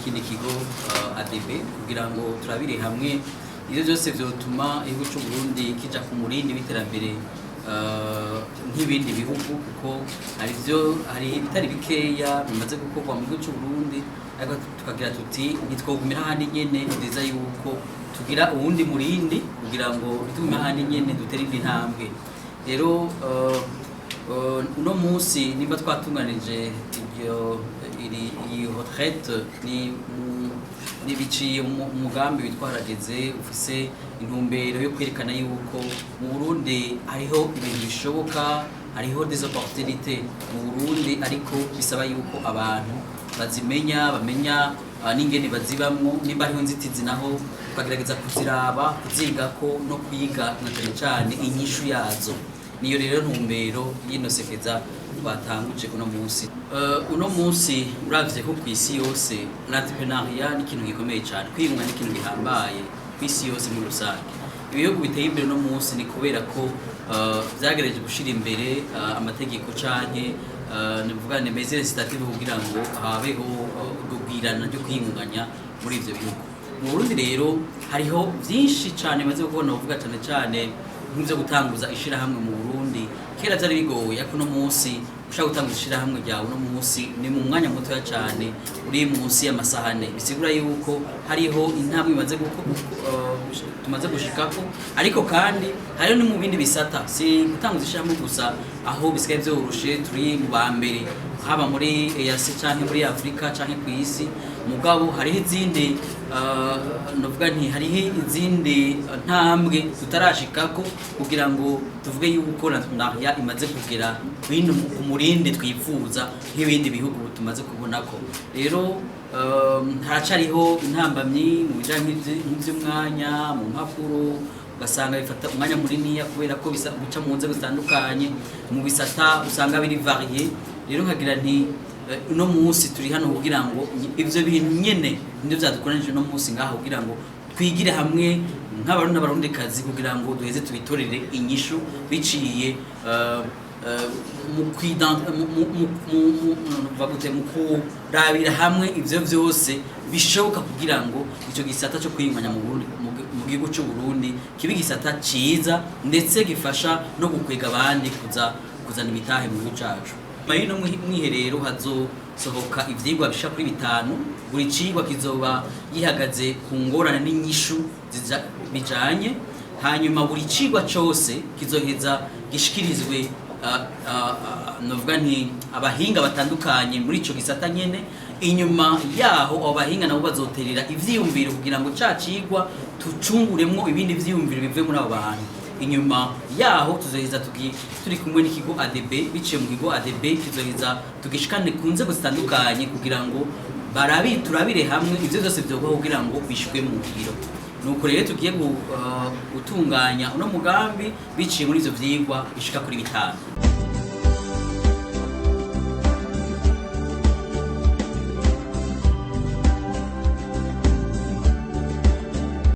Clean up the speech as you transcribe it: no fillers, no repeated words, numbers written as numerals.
n'ikindi kigo ADB kugira ngo turabire hamwe ivyo byose vyotuma igihugu cy'u Burundi kija ku murindi w'iterambere nk'ibindi bihugu, kuko hari ibitari bikeya bimaze gukorwa mu gihugu cy'u Burundi, ariko tukagira tuti ntitwogumira handi nyene, nziza yuko tugira uwundi murindi kugira ngo ntitugume handi nyene dutere indi ntambwe. Rero uno munsi nimba twatunganije iyi retraite ni biciye umugambi witwa Harageze ufise intumbero yo kwerekana yuko mu Burundi hariho ibintu bishoboka, hariho des opportunités mu Burundi, ariko bisaba yuko abantu bamenya n'ingene bazibamwo, nimba hariho inzitizi naho tukagerageza kuziraba, kuzigako no kwiga na cane inyishu yazo. Niyo rero ntumbero y'ino sekeza twatanguje uno munsi. Uno munsi uravye ko kw'isi yose l'entrepreneuriat ni ikintu gikomeye cyane, kwiyunga ni ikintu gihambaye kw'isi yose muri rusange. Ibihugu biteye imbere uno munsi ni kubera ko vyagerageje gushira imbere amategeko canke nivuga ne mesures incitatives kugira ngo habeho ubwirana ryo kwiyunganya muri ivyo bihugu. Mu Burundi rero hariho vyinshi cane maze kubona uvuga cane nk'ivyo gutanguza ishirahamwe mu Burundi. Kera vyari bigoye, ariko uno munsi ushaka gutanguza ishirahamwe ryawe uno munsi ni mu mwanya mutoya cane, uri munsi y'amasahane. Bisigura yuko hariho intambwe tumaze gushikako, ariko kandi hariho ni mu bindi bisata, si gutanguza ishirahamwe gusa aho bisigaye vyoroshe, turi mu ba mbere haba muri EAC canke muri Afrika canke kw'isi. Mugabo hariho izindi novuga nti hariho izindi ntambwe tutarashikako kugira ngo tuvuge yuko l'entrepreneuriat imaze kugera bino ku murindi twifuza nk'ibindi bihugu tumaze kubonako. Rero haracariho intambamyi mu bijanye nk'ivy'umwanya, mu mpapuro ugasanga bifata umwanya muniniya kubera ko bica mu nzego zitandukanye, mu bisata usanga biri varié. Rero nkagira nti uno munsi turi hano kugira ngo ivyo bintu nyene nivyo vyadukoranije uno munsi ngaho, kugira ngo twigire hamwe nk'abarundi n'abarundikazi kugira ngo duheze tubitorere inyishu biciye mu kurabira hamwe ivyo vyose bishoboka kugira ngo ico gisata cyo kwiyunganya mu gihugu cy'u Burundi kibe gisata ciza, ndetse gifasha no gukwega abandi kuzana imitahe mu gihugu cacu. Mayino mwiherero hazosohoka ivyigwa bisha kuri 5, buri cigwa kizoba gihagaze ku ngorane n'inyishu bijanye, hanyuma buri cigwa cose kizoheza gishikirizwe novuga nti abahinga batandukanye muri ico gisata nyene. Inyuma yaho abo bahinga nabo bazoterera ivyiyumviro kugira ngo ca cigwa tucunguremwo ibindi vyiyumviro bive muri abo bantu. Inyuma yaho tuzoheza turi kumwe n'ikigo ADB, biciye mu kigo ADB kizoheza tugishikane ku nzego zitandukanye kugira ngo turabire hamwe ivyo vyose vyobaho kugira ngo bishwe mu ngiro. Nuko rero tugiye gutunganya uno mugambi biciye muri ivyo vyigwa bishika kuri 5.